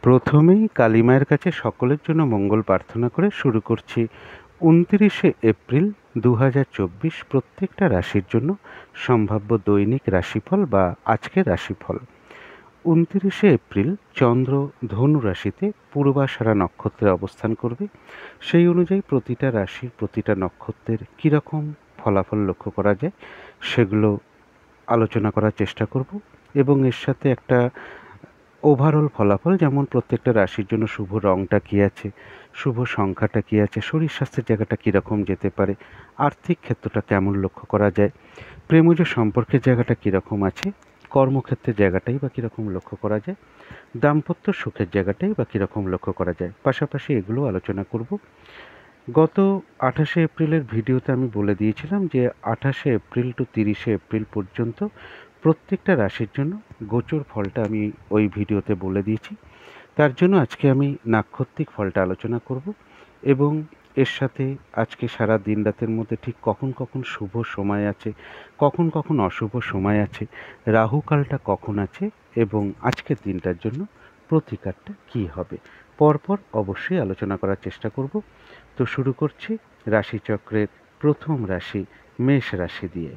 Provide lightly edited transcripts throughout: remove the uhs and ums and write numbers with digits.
প্রথমেই কালী মায়ের কাছে সকলের জন্য মঙ্গল প্রার্থনা করে শুরু করছি ২৯শে এপ্রিল ২০২৪ প্রত্যেকটা রাশির জন্য সম্ভাব্য দৈনিক রাশিফল বা আজকের রাশিফল। ২৯শে এপ্রিল চন্দ্র ধনু রাশিতে পূর্বাষাঢ়া নক্ষত্রে অবস্থান করবে। সেই অনুযায়ী প্রতিটা রাশির প্রতিটা নক্ষত্রের কীরকম ফলাফল লক্ষ্য করা যায় সেগুলো আলোচনা করার চেষ্টা করব এবং এর সাথে একটা ওভারঅল ফলাফল, যেমন প্রত্যেকটা রাশির জন্য শুভ রঙটা কী আছে, শুভ সংখ্যাটা কী আছে, শরীর স্বাস্থ্যের জায়গাটা কীরকম যেতে পারে, আর্থিক ক্ষেত্রটা কেমন লক্ষ্য করা যায়, প্রেমজ সম্পর্কের জায়গাটা কীরকম আছে, কর্মক্ষেত্রের জায়গাটাই বা কীরকম লক্ষ্য করা যায়, দাম্পত্য সুখের জায়গাটাই বা কীরকম লক্ষ্য করা যায়। পাশাপাশি এগুলো আলোচনা করব। গত ২৮শে এপ্রিলের ভিডিওতে আমি বলে দিয়েছিলাম যে ২৮শে এপ্রিল টু ৩০শে এপ্রিল পর্যন্ত প্রত্যেকটা রাশির জন্য গোচর ফলটা আমি ওই ভিডিওতে বলে দিয়েছি। তার জন্য আজকে আমি নাক্ষত্রিক ফলটা আলোচনা করব এবং এর সাথে আজকে সারা দিন রাতের মধ্যে ঠিক কখন কখন শুভ সময় আছে, কখন কখন অশুভ সময় আছে, রাহুকালটা কখন আছে এবং আজকের দিনটার জন্য প্রতিকারটা কী হবে, পরপর অবশ্যই আলোচনা করার চেষ্টা করব। তো শুরু করছি রাশিচক্রের প্রথম রাশি মেষ রাশি দিয়ে।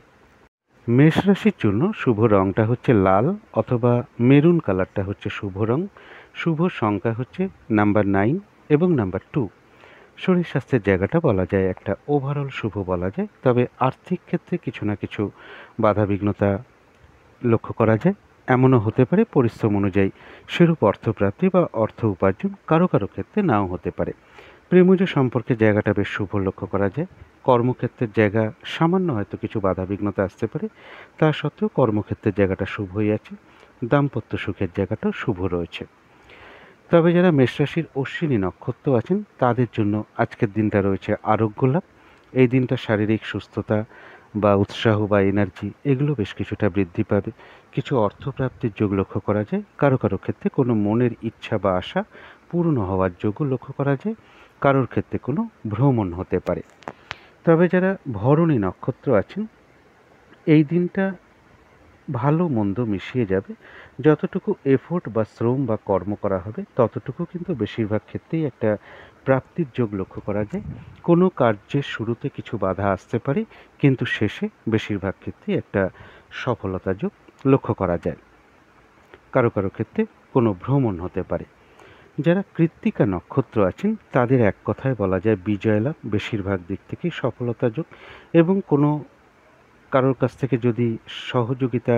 মেষ রাশির জন্য শুভ রঙটা হচ্ছে লাল অথবা মেরুন কালারটা হচ্ছে শুভ রং। শুভ সংখ্যা হচ্ছে নাম্বার 9 এবং নাম্বার 2। শরীর স্বাস্থ্যের জায়গাটা বলা যায় একটা ওভারঅল শুভ বলা যায়, তবে আর্থিক ক্ষেত্রে কিছু না কিছু বাধাবিঘ্নতা লক্ষ্য করা যায়। এমনও হতে পারে পরিশ্রম অনুযায়ী সেরূপ অর্থপ্রাপ্তি বা অর্থ উপার্জন কারো কারো ক্ষেত্রে নাও হতে পারে। প্রেমজ সম্পর্কের জায়গাটা বেশ শুভ লক্ষ্য করা যায়। কর্মক্ষেত্রের জায়গা সামান্য হয়তো কিছু বাধাবিঘ্নতা আসতে পারে, তা সত্ত্বেও কর্মক্ষেত্রের জায়গাটা শুভই আছে। দাম্পত্য সুখের জায়গাটাও শুভ রয়েছে। তবে যারা মেষরাশির অশ্বিনী নক্ষত্র আছেন তাদের জন্য আজকের দিনটা রয়েছে আরোগ্য লাভ। এই দিনটা শারীরিক সুস্থতা বা উৎসাহ বা এনার্জি এগুলো বেশ কিছুটা বৃদ্ধি পাবে। কিছু অর্থপ্রাপ্তির যোগ লক্ষ্য করা যায়। কারো কারো ক্ষেত্রে কোনো মনের ইচ্ছা বা আশা পূর্ণ হওয়ার যোগও লক্ষ্য করা যায়। কারোর ক্ষেত্রে কোনো ভ্রমণ হতে পারে। তবে যারা ভরণী নক্ষত্র আছেন এই দিনটা ভালো মন্দ মিশিয়ে যাবে। যতটুকু এফোর্ট বা শ্রম বা কর্ম করা হবে ততটুকু কিন্তু বেশিরভাগ ক্ষেত্রেই একটা প্রাপ্তির যোগ লক্ষ্য করা যায়। কোনো কার্যের শুরুতে কিছু বাধা আসতে পারে, কিন্তু শেষে বেশিরভাগ ক্ষেত্রেই একটা সফলতা যোগ লক্ষ্য করা যায়। কারো কারো ক্ষেত্রে কোনো ভ্রমণ হতে পারে। যারা কৃত্তিকা নক্ষত্র আছেন তাদের এক কথায় বলা যায় বিজয় লাভ, বেশিরভাগ দিক থেকেই সফলতা যোগ এবং কোনো কারোর কাছ থেকে যদি সহযোগিতা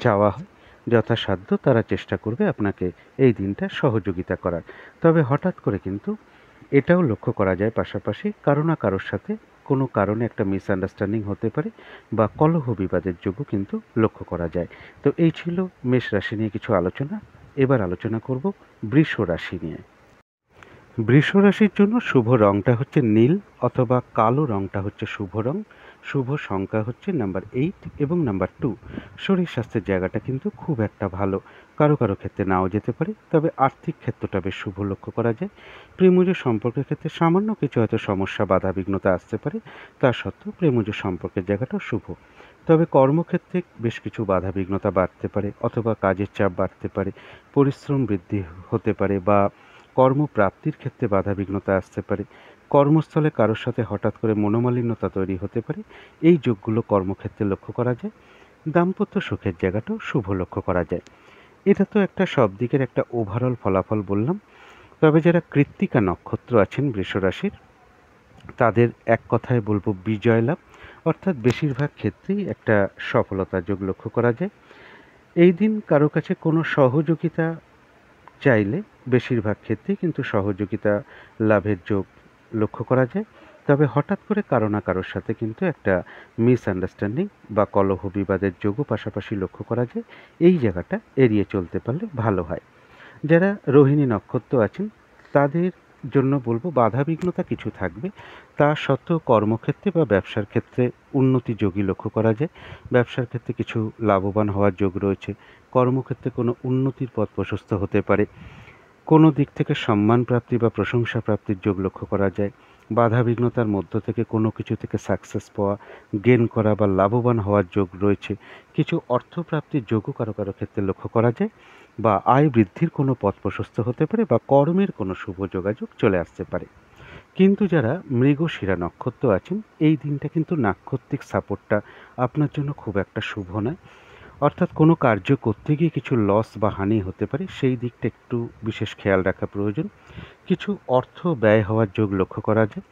চাওয়া হয় যথাসাধ্য তারা চেষ্টা করবে আপনাকে এই দিনটা সহযোগিতা করার। তবে হঠাৎ করে কিন্তু এটাও লক্ষ্য করা যায় পাশাপাশি কারো না কারোর সাথে কোনো কারণে একটা মিসআন্ডারস্ট্যান্ডিং হতে পারে বা কলহ বিবাদের যোগও কিন্তু লক্ষ্য করা যায়। তো এই ছিল মেষ রাশি নিয়ে কিছু আলোচনা। এবার আলোচনা করব বৃষ রাশি নিয়ে। বৃষ রাশির জন্য শুভ রঙটা হচ্ছে নীল অথবা কালো রঙটা হচ্ছে শুভ রং। শুভ সংখ্যা হচ্ছে নাম্বার 8 এবং নাম্বার 2। শরীর স্বাস্থ্যের জায়গাটা কিন্তু খুব একটা ভালো, কারো কারো ক্ষেত্রে নাও যেতে পারে। তবে আর্থিক ক্ষেত্রটা বেশ শুভ লক্ষ্য করা যায়। প্রেমজ সম্পর্কের ক্ষেত্রে সামান্য কিছু হয়তো সমস্যা বাধা বিঘ্নতা আসতে পারে, তা সত্ত্বেও প্রেমজ সম্পর্কের জায়গাটাও শুভ। তবে কর্মক্ষেত্রে বেশ কিছু বাধা বিঘ্নতা বাড়তে পারে অথবা কাজের চাপ বাড়তে পারে, পরিশ্রম বৃদ্ধি হতে পারে বা কর্মপ্রাপ্তির ক্ষেত্রে বাধাবিঘ্নতা আসতে পারে। কর্মস্থলে কারোর সাথে হঠাৎ করে মনোমালিন্যতা তৈরি হতে পারে। এই যোগগুলো কর্মক্ষেত্রে লক্ষ্য করা যায়। দাম্পত্য সুখের জায়গাটাও শুভ লক্ষ্য করা যায়। এটা তো একটা সব দিকের একটা ওভারঅল ফলাফল বললাম। তবে যারা কৃত্তিকা নক্ষত্র আছেন বৃষ রাশির তাদের এক কথায় বলবো বিজয় লাভ, অর্থাৎ বেশিরভাগ ক্ষেত্রেই একটা সফলতা যোগ লক্ষ্য করা যায়। এই দিন কারো কাছে কোনো সহযোগিতা চাইলে বেশিরভাগ ক্ষেত্রেই কিন্তু সহযোগিতা লাভের যোগ লক্ষ্য করা যায়। তবে হঠাৎ করে কারো না কারোর সাথে কিন্তু একটা মিসআন্ডারস্ট্যান্ডিং বা কলহ বিবাদের যোগও পাশাপাশি লক্ষ্য করা যায়। এই জায়গাটা এড়িয়ে চলতে পারলে ভালো হয়। যারা রোহিণী নক্ষত্র আছেন তাদের জন্য বলবো বাধাবিঘ্নতা কিছু থাকবে, তা সত্ত্বেও কর্মক্ষেত্রে বা ব্যবসার ক্ষেত্রে উন্নতি যোগই লক্ষ্য করা যায়। ব্যবসার ক্ষেত্রে কিছু লাভবান হওয়ার যোগ রয়েছে। কর্মক্ষেত্রে কোনো উন্নতির পথ প্রশস্ত হতে পারে। কোনো দিক থেকে সম্মান প্রাপ্তি বা প্রশংসা প্রাপ্তির যোগ লক্ষ্য করা যায়। বাধাবিঘ্নতার মধ্য থেকে কোনো কিছু থেকে সাকসেস পাওয়া, গেন করা বা লাভবান হওয়ার যোগ রয়েছে। কিছু অর্থপ্রাপ্তির যোগও কারো কারো ক্ষেত্রে লক্ষ্য করা যায়। বা আয় বৃদ্ধির কোনো পথ প্রশস্ত হতে পারে বা কর্মের কোনো শুভ যোগাযোগ চলে আসতে পারে। কিন্তু যারা মৃগশিরা নক্ষত্র আছেন, এই দিনটা কিন্তু নাক্ষত্রিক সাপোর্টটা আপনার জন্য খুব একটা শুভ নয়। অর্থাৎ কোনো কার্য করতে গিয়ে কিছু লস বা হানি হতে পারে, সেই দিকটা একটু বিশেষ খেয়াল রাখা প্রয়োজন। কিছু অর্থ ব্যয় হওয়ার যোগ লক্ষ্য করা যায়।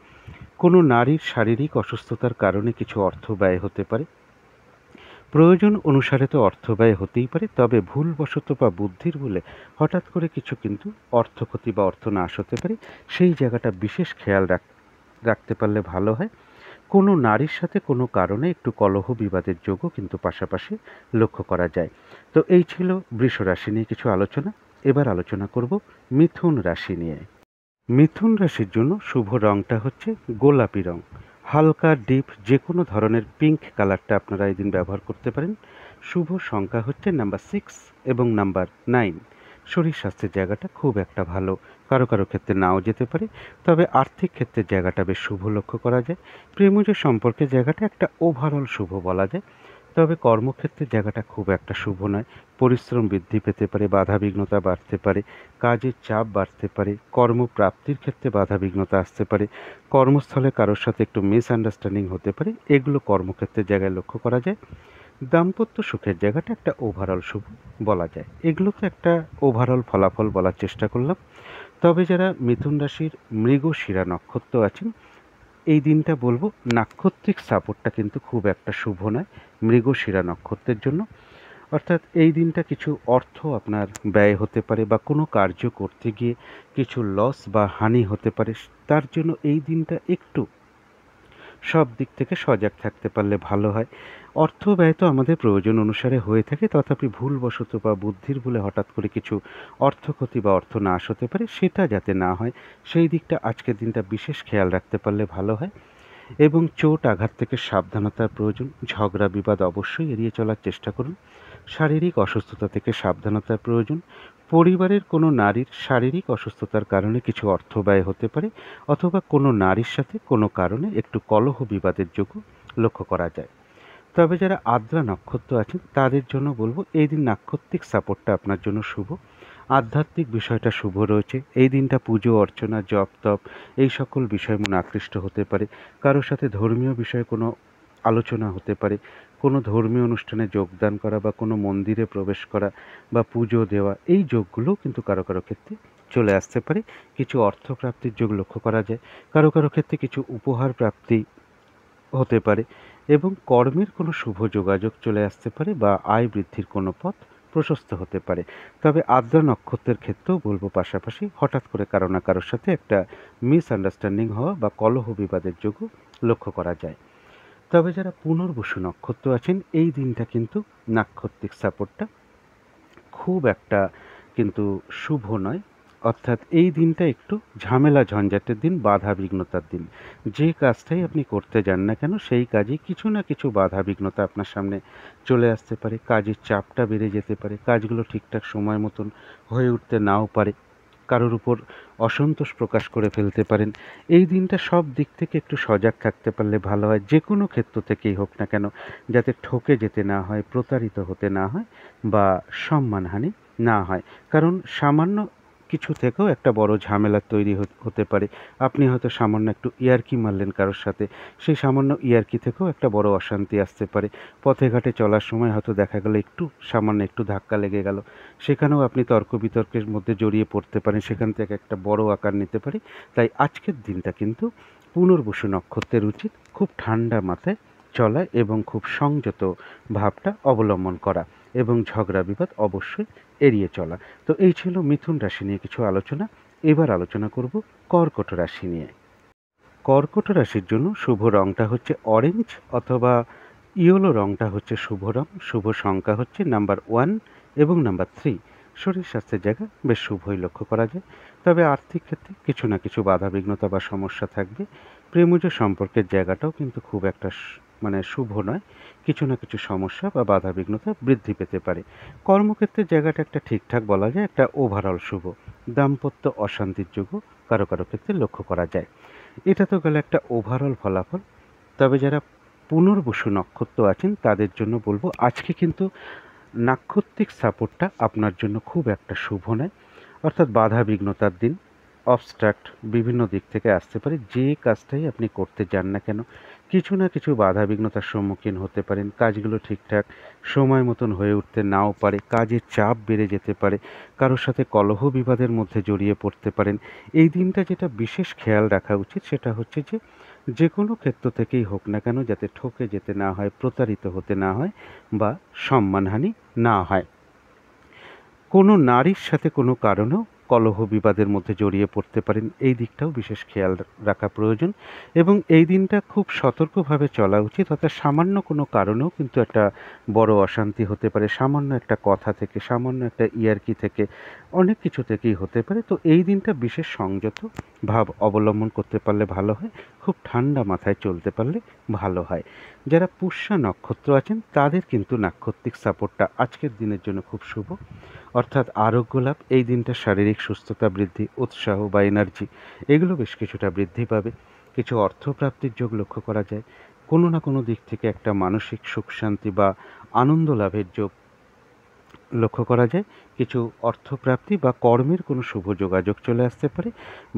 কোনো নারীর শারীরিক অসুস্থতার কারণে কিছু অর্থ ব্যয় হতে পারে। প্রয়োজন অনুসারে তো অর্থ ব্যয় হতেই পারে, তবে ভুলবশত বা বুদ্ধির ভুলে হঠাৎ করে কিছু কিন্তু অর্থক্ষতি বা অর্থনাশ হতে পারে। সেই জায়গাটা বিশেষ খেয়াল রাখতে পারলে ভালো হয়। কোনো নারীর সাথে কোনো কারণে একটু কলহ বিবাদের যোগও কিন্তু পাশাপাশি লক্ষ্য করা যায়। তো এই ছিল বৃষ রাশি নিয়ে কিছু আলোচনা। এবার আলোচনা করব মিথুন রাশি নিয়ে। মিথুন রাশির জন্য শুভ রংটা হচ্ছে গোলাপি রং। হালকা ডিপ যে কোনো ধরনের পিঙ্ক কালারটা আপনারা এই দিন ব্যবহার করতে পারেন। শুভ সংখ্যা হচ্ছে নাম্বার 6 এবং নাম্বার 9। শরীর স্বাস্থ্যের জায়গাটা খুব একটা ভালো, কারো কারো ক্ষেত্রে নাও যেতে পারে, তবে আর্থিক ক্ষেত্রের জায়গাটা বেশ শুভ লক্ষ্য করা যায়। প্রেমজ সম্পর্কের জায়গাটা একটা ওভারঅল শুভ বলা যায়, তবে কর্মক্ষেত্রের জায়গাটা খুব একটা শুভ নয়। পরিশ্রম বৃদ্ধি পেতে পারে, বাধাবিঘ্নতা বাড়তে পারে, কাজের চাপ বাড়তে পারে, কর্মপ্রাপ্তির ক্ষেত্রে বাধাবিঘ্নতা আসতে পারে, কর্মস্থলে কারোর সাথে একটু মিসআন্ডারস্ট্যান্ডিং হতে পারে, এগুলো কর্মক্ষেত্রের জায়গায় লক্ষ্য করা যায়। দাম্পত্য সুখের জায়গাটা একটা ওভারঅল শুভ বলা যায়। এগুলো তো একটা ওভারঅল ফলাফল বলার চেষ্টা করলাম। তবে যারা মিথুন রাশির মৃগশিরা নক্ষত্র আছেন, এই দিনটা বলবো নাক্ষত্রিক সাপোর্টটা কিন্তু খুব একটা শুভ নয় মৃগশিরা নক্ষত্রের জন্য। অর্থাৎ এই দিনটা কিছু অর্থ আপনার ব্যয় হতে পারে বা কোনো কার্য করতে গিয়ে কিছু লস বা হানি হতে পারে। তার জন্য এই দিনটা একটু সব দিক থেকে সজাগ থাকতে পারলে ভালো হয়। অর্থ ব্যয় তো আমাদের প্রয়োজন অনুসারে হয়ে থাকে, তথাপি ভুলবশত বা বুদ্ধির ভুলে হঠাৎ করে কিছু অর্থ ক্ষতি বা অর্থ নাশ হতে পারে, সেটা যাতে না হয় সেই দিকটা আজকের দিনটা বিশেষ খেয়াল রাখতে পারলে ভালো হয়। এবং চোট আঘাত থেকে সাবধানতার প্রয়োজন। ঝগড়া বিবাদ অবশ্যই এড়িয়ে চলার চেষ্টা করুন। শারীরিক অসুস্থতা থেকে সাবধানতার প্রয়োজন। পরিবারের কোনো নারীর শারীরিক অসুস্থতার কারণে কিছু অর্থ ব্যয় হতে পারে, অথবা কোনো নারীর সাথে কোনো কারণে একটু কলহ বিবাদের যোগও লক্ষ্য করা যায়। তবে যারা আদ্রা নক্ষত্র আছেন তাদের জন্য বলবো এই দিন নাক্ষত্রিক সাপোর্টটা আপনার জন্য শুভ। আধ্যাত্মিক বিষয়টা শুভ রয়েছে। এই দিনটা পুজো অর্চনা জপ তপ এই সকল বিষয় মনে আকৃষ্ট হতে পারে। কারোর সাথে ধর্মীয় বিষয়ে কোনো আলোচনা হতে পারে, কোনো ধর্মীয় অনুষ্ঠানে যোগদান করা বা কোনো মন্দিরে প্রবেশ করা বা পুজো দেওয়া, এই যোগগুলোও কিন্তু কারো কারো ক্ষেত্রে চলে আসতে পারে। কিছু অর্থপ্রাপ্তির যোগ লক্ষ্য করা যায়, কারো কারো ক্ষেত্রে কিছু উপহার প্রাপ্তি হতে পারে এবং কর্মের কোনো শুভ যোগাযোগ চলে আসতে পারে বা আয় বৃদ্ধির কোনো পথ প্রশস্ত হতে পারে। তবে আদ্রা নক্ষত্রের ক্ষেত্রেও বলবো পাশাপাশি হঠাৎ করে কারো না কারোর সাথে একটা মিসআন্ডারস্ট্যান্ডিং হওয়া বা কলহ বিবাদের যোগও লক্ষ্য করা যায়। তবে যারা পুনর্বসু নক্ষত্র আছেন, এই দিনটা কিন্তু নাক্ষত্রিক সাপোর্টটা খুব একটা কিন্তু শুভ নয়। অর্থাৎ এই দিনটা একটু ঝামেলা ঝঞ্ঝাটের দিন, বাধা বিঘ্নতার দিন। যে কাজটাই আপনি করতে যান না কেন, সেই কাজে কিছু না কিছু বাধা বিঘ্নতা আপনার সামনে চলে আসতে পারে। কাজের চাপটা বেড়ে যেতে পারে, কাজগুলো ঠিকঠাক সময় মতন হয়ে উঠতে নাও পারে, কারোর উপর অসন্তোষ প্রকাশ করে ফেলতে পারেন। এই দিনটা সব দিক থেকে একটু সজাগ থাকতে পারলে ভালো হয়, যে কোনো ক্ষেত্র থেকেই হোক না কেন, যাতে ঠকে যেতে না হয়, প্রতারিত হতে না হয় বা সম্মানহানি না হয়। কারণ সামান্য কিছু থেকেও একটা বড় ঝামেলা তৈরি হতে পারে। আপনি হয়তো সামান্য একটু ইয়ার্কি মারলেন কারোর সাথে, সেই সামান্য ইয়ার্কি থেকেও একটা বড় অশান্তি আসতে পারে। পথে ঘাটে চলার সময় হয়তো দেখা গেল একটু সামান্য একটু ধাক্কা লেগে গেল, সেখানেও আপনি তর্ক বিতর্কের মধ্যে জড়িয়ে পড়তে পারেন, সেখান থেকে একটা বড় আকার নিতে পারে। তাই আজকের দিনটা কিন্তু পুনর্বসু নক্ষত্রের উচিত খুব ঠান্ডা মাথায় চলা এবং খুব সংযত ভাবটা অবলম্বন করা এবং ঝগড়া বিবাদ অবশ্যই এড়িয়ে চলা। তো এই ছিল মিথুন রাশি নিয়ে কিছু আলোচনা। এবার আলোচনা করব কর্কট রাশি নিয়ে। কর্কট রাশির জন্য শুভ রংটা হচ্ছে অরেঞ্জ অথবা ইয়েলো রংটা হচ্ছে শুভ রং। শুভ সংখ্যা হচ্ছে নাম্বার 1 এবং নাম্বার 3। শরীর স্বাস্থ্যের জায়গা বেশ শুভই লক্ষ্য করা যায়, তবে আর্থিক ক্ষেত্রে কিছু না কিছু বাধাবিঘ্নতা বা সমস্যা থাকবে। প্রেমজ সম্পর্কের জায়গাটাও কিন্তু খুব একটা মানে শুভ নয়, কিছু না কিছু সমস্যা বা বাধাবিঘ্নতা বৃদ্ধি পেতে পারে। কর্মক্ষেত্রের জায়গাটা একটা ঠিকঠাক বলা যায়, একটা ওভারঅল শুভ। দাম্পত্য অশান্তির যোগও কারো কারো ক্ষেত্রে লক্ষ্য করা যায়। এটা তো গেল একটা ওভারঅল ফলাফল। তবে যারা পুনর্বসু নক্ষত্র আছেন তাদের জন্য বলবো আজকে কিন্তু নাক্ষত্রিক সাপোর্টটা আপনার জন্য খুব একটা শুভ নয়, অর্থাৎ বাধা বিঘ্নতার দিন। অবস্ট্রাক্ট বিভিন্ন দিক থেকে আসতে পারে। যে কাজটাই আপনি করতে যান না কেন, কিছু না কিছু বাধা বিঘ্নতার সম্মুখীন হতে পারেন। কাজগুলো ঠিকঠাক সময় মতন হয়ে উঠতে নাও পারে, কাজের চাপ বেড়ে যেতে পারে, কারোর সাথে কলহ বিবাদের মধ্যে জড়িয়ে পড়তে পারেন। এই দিনটা যেটা বিশেষ খেয়াল রাখা উচিত সেটা হচ্ছে যে, যে কোনো ক্ষেত্র থেকেই হোক না কেন যাতে ঠকে যেতে না হয়, প্রতারিত হতে না হয় বা সম্মানহানি না হয়। কোনো নারীর সাথে কোনো কারণেও কলহ বিবাদের মধ্যে জড়িয়ে পড়তে পারেন, এই দিকটাও বিশেষ খেয়াল রাখা প্রয়োজন। এবং এই দিনটা খুব সতর্কভাবে চলা উচিত, অর্থাৎ সামান্য কোনো কারণেও কিন্তু একটা বড় অশান্তি হতে পারে, সামান্য একটা কথা থেকে, সামান্য একটা ইয়ার্কি থেকে, অনেক কিছু থেকেই হতে পারে। তো এই দিনটা বিশেষ সংযত ভাব অবলম্বন করতে পারলে ভালো হয়, খুব ঠান্ডা মাথায় চলতে পারলে ভালো হয়। যারা পুষ্যা নক্ষত্র আছেন তাদের কিন্তু নাক্ষত্রিক সাপোর্টটা আজকের দিনের জন্য খুব শুভ, অর্থাৎ আরোগ্য লাভ। এই দিনটা শারীরিক সুস্থতা বৃদ্ধি, উৎসাহ বা এনার্জি এগুলো বেশ কিছুটা বৃদ্ধি পাবে। কিছু অর্থপ্রাপ্তির যোগ লক্ষ্য করা যায়। কোনো না কোনো দিক থেকে একটা মানসিক সুখ শান্তি বা আনন্দ লাভের যোগ লক্ষ্য করা যায়। কিছু অর্থপ্রাপ্তি বা কর্মের কোনো শুভ যোগাযোগ চলে আসতে পারে,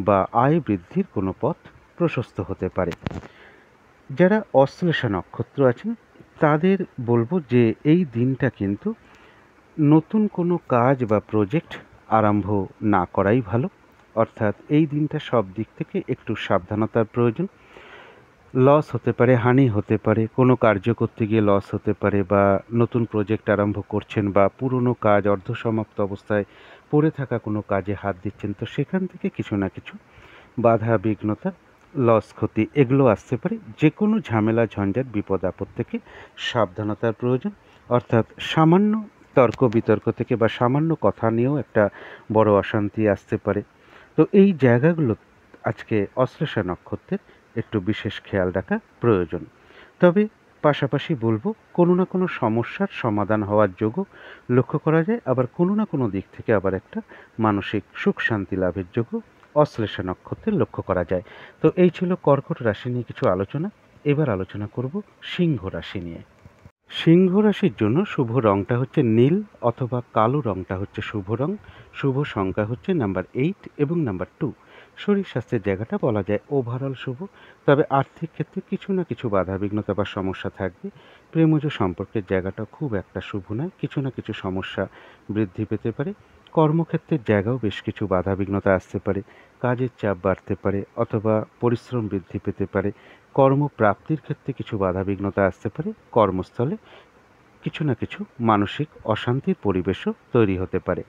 বা আয় বৃদ্ধির কোনো পথ প্রশস্ত হতে পারে। যারা অশ্লেষা নক্ষত্র আছেন তাদের বলবো যে এই দিনটা কিন্তু নতুন কোনো কাজ বা প্রজেক্ট আরম্ভ না করাই ভালো, অর্থাৎ এই দিনটা সব দিক থেকে একটু সাবধানতার প্রয়োজন। লস হতে পারে, হানি হতে পারে, কোনো কার্য করতে গিয়ে লস হতে পারে, বা নতুন প্রজেক্ট আরম্ভ করছেন বা পুরনো কাজ অর্ধসমাপ্ত অবস্থায় পড়ে থাকা কোনো কাজে হাত দিচ্ছেন, তো সেখান থেকে কিছু না কিছু বাধা বিঘ্নতা, লস ক্ষতি এগুলো আসতে পারে। যে কোনো ঝামেলা ঝঞ্ঝাট বিপদ আপদ থেকে সাবধানতার প্রয়োজন, অর্থাৎ সামান্য তর্ক বিতর্ক থেকে বা সামান্য কথা নিয়েও একটা বড় অশান্তি আসতে পারে। তো এই জায়গাগুলো আজকে অশ্লেষা নক্ষত্রের একটু বিশেষ খেয়াল রাখা প্রয়োজন। তবে পাশাপাশি বলবো, কোনো না কোনো সমস্যার সমাধান হওয়ার যোগও লক্ষ্য করা যায়, আবার কোনো না কোনো দিক থেকে আবার একটা মানসিক সুখ শান্তি লাভের যোগও অশ্লেষা নক্ষত্রের লক্ষ্য করা যায়। তো এই ছিল কর্কট রাশি নিয়ে কিছু আলোচনা। এবার আলোচনা করব সিংহ রাশি নিয়ে। সিংহ রাশির জন্য শুভ রংটা হচ্ছে নীল অথবা কালো রংটা হচ্ছে শুভ রং। শুভ সংখ্যা হচ্ছে নাম্বার 8 এবং নাম্বার 2। শরীর স্বাস্থ্যের জায়গাটা বলা যায় ওভারঅল শুভ, তবে আর্থিক ক্ষেত্রে কিছু না কিছু বাধা বিঘ্নতা বা সমস্যা থাকবে। প্রেমজ সম্পর্কের জায়গাটা খুব একটা শুভ নয়, কিছু না কিছু সমস্যা বৃদ্ধি পেতে পারে। কর্মক্ষেত্রের জায়গাও বেশ কিছু বাধা বিঘ্নতা আসতে পারে, কাজের চাপ বাড়তে পারে অথবা পরিশ্রম বৃদ্ধি পেতে পারে। কর্মপ্রাপ্তির ক্ষেত্রে কিছু বাধা বিঘ্নতা আসতে পারে, কর্মস্থলে কিছু না কিছু মানসিক অশান্তির পরিবেশও তৈরি হতে পারে।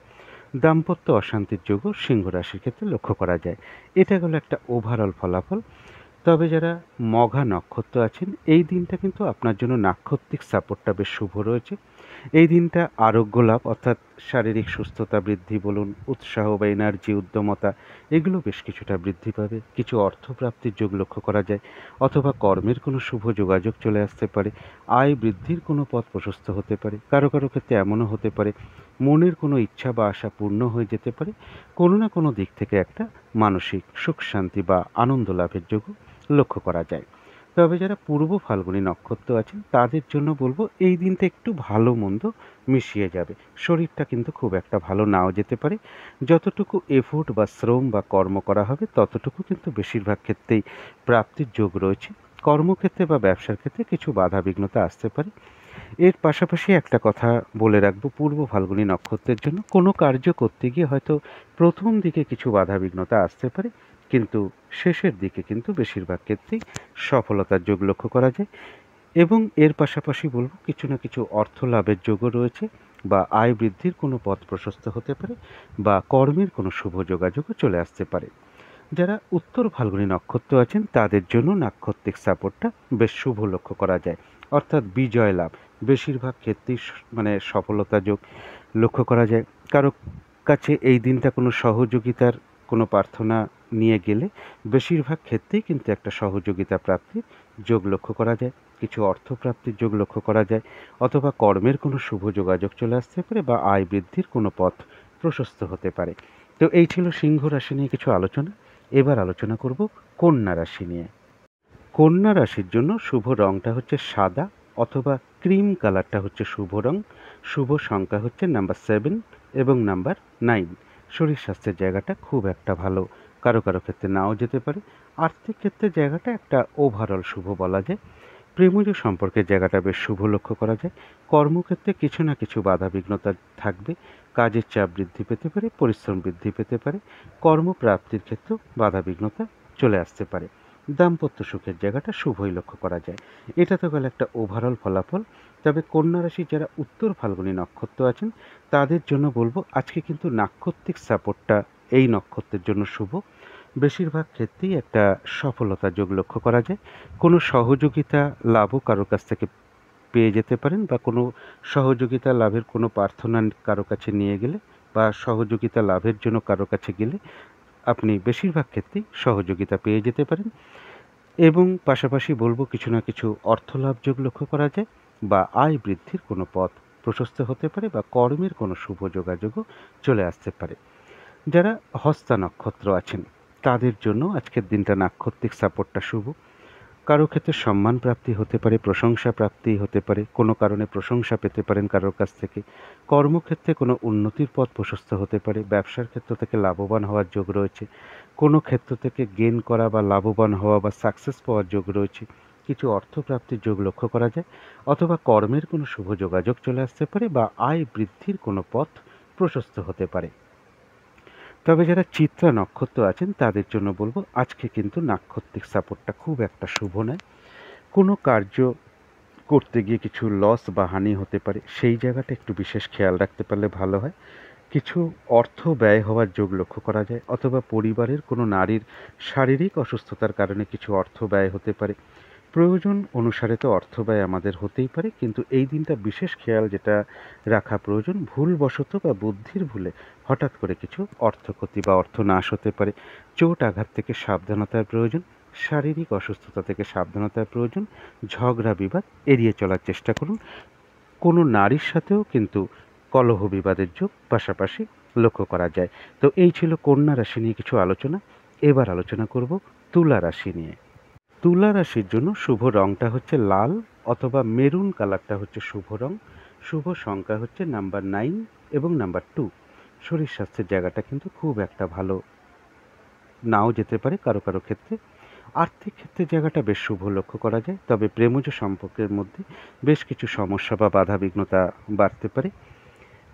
দাম্পত্য অশান্তির যোগও সিংহ রাশির ক্ষেত্রে লক্ষ্য করা যায়। এটা গেল একটা ওভারঅল ফলাফল। তবে যারা মঘা নক্ষত্র আছেন এই দিনটা কিন্তু আপনার জন্য নাক্ষত্রিক সাপোর্টটা বেশ শুভ রয়েছে। এই দিনটা আরোগ্য লাভ, অর্থাৎ শারীরিক সুস্থতা বৃদ্ধি বলুন, উৎসাহ বা এনার্জি, উদ্যমতা এগুলো বেশ কিছুটা বৃদ্ধি পাবে। কিছু অর্থপ্রাপ্তির যোগ লক্ষ্য করা যায়, অথবা কর্মের কোনো শুভ যোগাযোগ চলে আসতে পারে। আয় বৃদ্ধির কোনো পথ প্রশস্ত হতে পারে। কারো কারো ক্ষেত্রে এমনও হতে পারে মনের কোনো ইচ্ছা বা আশা পূর্ণ হয়ে যেতে পারে। কোনো না কোনো দিক থেকে একটা মানসিক সুখ শান্তি বা আনন্দ লাভের যোগও লক্ষ্য করা যায়। তবে যারা পূর্ব ফাল্গুনী নক্ষত্র আছেন তাদের জন্য বলবো এই দিনটা একটু ভালো মন্দ মিশিয়ে যাবে। শরীরটা কিন্তু খুব একটা ভালো নাও যেতে পারে। যতটুকু এফোর্ট বা শ্রম বা কর্ম করা হবে ততটুকু কিন্তু বেশিরভাগ ক্ষেত্রেই প্রাপ্তির যোগ রয়েছে। কর্মক্ষেত্রে বা ব্যবসার ক্ষেত্রে কিছু বাধা বিঘ্নতা আসতে পারে। এর পাশাপাশি একটা কথা বলে রাখবো, পূর্ব ফাল্গুনী নক্ষত্রের জন্য কোনো কার্য করতে গিয়ে হয়তো প্রথম দিকে কিছু বাধা বিঘ্নতা আসতে পারে, কিন্তু শেষের দিকে কিন্তু বেশিরভাগ ক্ষেত্রেই সফলতার যোগ লক্ষ্য করা যায়। এবং এর পাশাপাশি বলবো কিছু না কিছু অর্থ লাভের যোগও রয়েছে, বা আয় বৃদ্ধির কোনো পথ প্রশস্ত হতে পারে, বা কর্মের কোনো শুভ যোগাযোগও চলে আসতে পারে। যারা উত্তর ফাল্গুনী নক্ষত্র আছেন তাদের জন্য নাক্ষত্রিক সাপোর্টটা বেশ শুভ লক্ষ্য করা যায়, অর্থাৎ বিজয় লাভ। বেশিরভাগ ক্ষেত্রেই মানে সফলতা যোগ লক্ষ্য করা যায়। কারো কাছে এই দিনটা কোনো সহযোগিতার কোনো প্রার্থনা নিয়ে গেলে বেশিরভাগ ক্ষেত্রেই কিন্তু একটা সহযোগিতা প্রাপ্তির যোগ লক্ষ্য করা যায়। কিছু অর্থপ্রাপ্তির যোগ লক্ষ্য করা যায়, অথবা কর্মের কোনো শুভ যোগাযোগ চলে আসতে পারে, বা আয় বৃদ্ধির কোনো পথ প্রশস্ত হতে পারে। তো এই ছিল সিংহ রাশি নিয়ে কিছু আলোচনা। এবার আলোচনা করব কন্যা রাশি নিয়ে। কন্যা রাশির জন্য শুভ রংটা হচ্ছে সাদা অথবা ক্রিম কালারটা হচ্ছে শুভ রং। শুভ সংখ্যা হচ্ছে নাম্বার 7 এবং নাম্বার 9। শরীর স্বাস্থ্যের জায়গাটা খুব একটা ভালো, কারো কারো ক্ষেত্রে নাও যেতে পারে। আর্থিক ক্ষেত্রে জায়গাটা একটা ওভারঅল শুভ বলা যায়। প্রেমজ সম্পর্কের জায়গাটা বেশ শুভ লক্ষ্য করা যায়। কর্মক্ষেত্রে কিছু না কিছু বাধা বিঘ্নতা থাকবে। কাজের চাপ বৃদ্ধি পেতে পারে, পরিশ্রম বৃদ্ধি পেতে পারে। কর্মপ্রাপ্তির ক্ষেত্রেও বাধা বিঘ্নতা চলে আসতে পারে। দাম্পত্য সুখের জায়গাটা শুভই লক্ষ্য করা যায়। এটা তো গেল একটা ওভারঅল ফলাফল। তবে কন্যা রাশির যারা উত্তর ফাল্গুনী নক্ষত্র আছেন তাদের জন্য বলবো আজকে কিন্তু নাক্ষত্রিক সাপোর্টটা এই নক্ষত্রের জন্য শুভ। বেশিরভাগ ক্ষেত্রেই একটা সফলতা যোগ লক্ষ্য করা যায়। কোনো সহযোগিতা লাভও কারোর কাছ থেকে পেয়ে যেতে পারেন, বা কোনো সহযোগিতা লাভের কোনো প্রার্থনা কারো কাছে নিয়ে গেলে বা সহযোগিতা লাভের জন্য কারো কাছে গেলে আপনি বেশিরভাগ ক্ষেত্রেই সহযোগিতা পেয়ে যেতে পারেন। এবং পাশাপাশি বলবো কিছু না কিছু অর্থলাভ যোগ লক্ষ্য করা যায়, বা আয় বৃদ্ধির কোনো পথ প্রশস্ত হতে পারে, বা কর্মের কোনো শুভ যোগাযোগও চলে আসতে পারে। যারা হস্তা নক্ষত্র আছেন তাদের জন্য আজকের দিনটা নাক্ষত্রিক সাপোর্টটা শুভ। কারো ক্ষেত্রে সম্মান প্রাপ্তি হতে পারে, প্রশংসা প্রাপ্তি হতে পারে, কোনো কারণে প্রশংসা পেতে পারেন কারোর কাছ থেকে। কর্মক্ষেত্রে কোনো উন্নতির পথ প্রশস্ত হতে পারে, ব্যবসার ক্ষেত্র থেকে লাভবান হওয়ার যোগ রয়েছে, কোনো ক্ষেত্র থেকে গেইন করা বা লাভবান হওয়া বা সাকসেস পাওয়ার যোগ রয়েছে, কিছু অর্থপ্রাপ্তির যোগ লক্ষ্য করা যায়, অথবা কর্মের কোনো শুভ যোগাযোগ চলে আসতে পারে, বা আয় বৃদ্ধির কোনো পথ প্রশস্ত হতে পারে। তবে যারা চিত্রা নক্ষত্র আছেন তাদের জন্য বলবো আজকে কিন্তু নাক্ষত্রিক সাপোর্টটা খুব একটা শুভ নয়। কোনো কার্য করতে গিয়ে কিছু লস বা হানি হতে পারে, সেই জায়গাটা একটু বিশেষ খেয়াল রাখতে পারলে ভালো হয়। কিছু অর্থ ব্যয় হওয়ার যোগ লক্ষ্য করা যায়, অথবা পরিবারের কোনো নারীর শারীরিক অসুস্থতার কারণে কিছু অর্থ ব্যয় হতে পারে। প্রয়োজন অনুসারে তো অর্থ ব্যয় আমাদের হতেই পারে, কিন্তু এই দিনটা বিশেষ খেয়াল যেটা রাখা প্রয়োজন, ভুলবশত বা বুদ্ধির ভুলে হঠাৎ করে কিছু অর্থ ক্ষতি বা অর্থ নাশ হতে পারে। চোট আঘাত থেকে সাবধানতার প্রয়োজন, শারীরিক অসুস্থতা থেকে সাবধানতার প্রয়োজন। ঝগড়া বিবাদ এড়িয়ে চলার চেষ্টা করুন। কোনো নারীর সাথেও কিন্তু কলহ বিবাদের যোগ পাশাপাশি লক্ষ্য করা যায়। তো এই ছিল কন্যা রাশি নিয়ে কিছু আলোচনা। এবার আলোচনা করব তুলা রাশি নিয়ে। তুলা রাশির জন্য শুভ রংটা হচ্ছে লাল অথবা মেরুন কালারটা হচ্ছে শুভ রং। শুভ সংখ্যা হচ্ছে নাম্বার 9 এবং নাম্বার 2। শরীর স্বাস্থ্যের জায়গাটা কিন্তু খুব একটা ভালো নাও যেতে পারে কারো কারো ক্ষেত্রে। আর্থিক ক্ষেত্রে জায়গাটা বেশ শুভ লক্ষ্য করা যায়, তবে প্রেমজ সম্পর্কের মধ্যে বেশ কিছু সমস্যা বা বাধা বিঘ্নতা বাড়তে পারে।